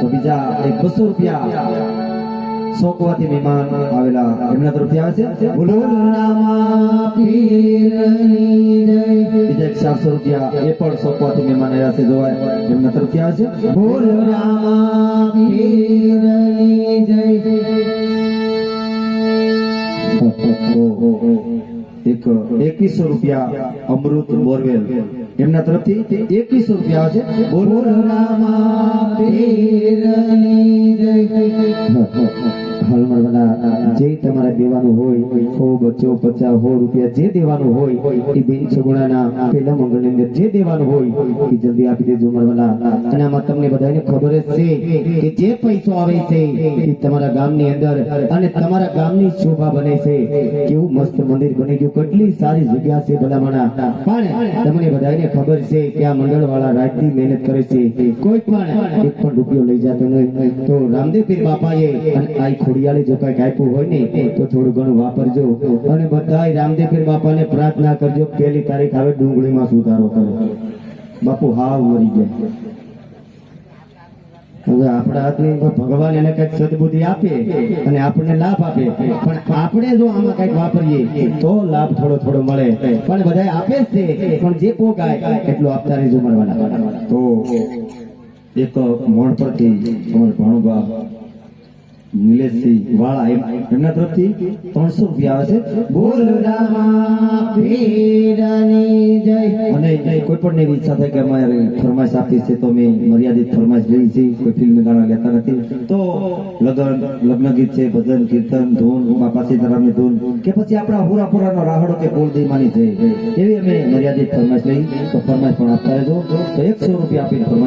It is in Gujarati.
તો બીજા એક 200 રૂપિયા સોકવાથી મહેમાન આવેલા એમના તરફથી આવે છે બોલો રામા પીરની જય બીજા એક 400 રૂપિયા એ પણ સોકવાથી મહેમાન આવ્યા છે જોવાય એમના તરફથી આવે છે બોલો રામા પીરની જય એક 2100 રૂપિયા અમૃત બોરવેલ એમના તરફથી 2100 રૂપિયા આવે છે બોલો રામા પીરની જય હાલ મારવાના જે તમારે દેવાનું હોય 100 બચ્ચો 50 રૂપિયા જે દેવાનું હોય એ બેન છગુણાના પહેલા મંગળની અંદર જે દેવાનું હોય એ જલ્દી આપી દેજો મારવાના અને આમાં તમને બધાને ખબર જ છે કે જે પૈસો આવે છે એ તમારા ગામની અંદર અને તમારા ગામની શોભા બને છે કેવું મસ્ત મંદિર બની ગયું કેટલી સારી જગ્યા છે ભલામણા પણ તમને બધાને ખબર છે કે આ મંડળ વાળા રાતની મહેનત કરે છે કોઈ પણ એક પણ રૂપિયો લઈ જતો નહીં તો રામદેવ પીર બાપાએ અને આ ખોડિયાળે જો કઈ આપ્યું હોય ને તો થોડું ઘણું વાપરજો અને બધાય રામદેવ પીર બાપાને પ્રાર્થના કરજો પહેલી તારીખ આવે ડુંગળીમાં સુધારો કરો બાપુ હાવ મરી ગયા હવે આપણા હાથની ભગવાન એને કઈક સદબુદ્ધિ આપે અને આપણને લાભ આપે પણ આપણે જો આમાં કઈક વાપરીએ તો લાભ થોડો થોડો મળે પણ બધા આપે જ છે પણ જે પોગાય એટલું આપતા રહેજો મળવાના તો એક મોણ પરથી અમારે ભણુબા નિલેશસિંહ વાળા એમના તરફથી 300 રૂપિયા આવે છે બોલ રામા પીરની જય અને કોઈ પણ એવી ઈચ્છા થાય કે અમારે ફરમાઈશ આપી છે તો મેં મર્યાદિત ફરમાઈશ લઈ છે કોઈ ફિલ્મ ગાણા લેતા નથી તો લગ્ન ગીત છે ભજન કીર્તન ધૂન બાપા સીતારામની ધૂન કે પછી આપણા હુરાપુરાનો રાહડો કે કુલદેવમાની છે એવી અમે મર્યાદિત ફરમાઈશ લઈ તો ફરમાઈશ પણ આપતા રહેજો તો 100 રૂપિયા આપીને ફરમાઈશ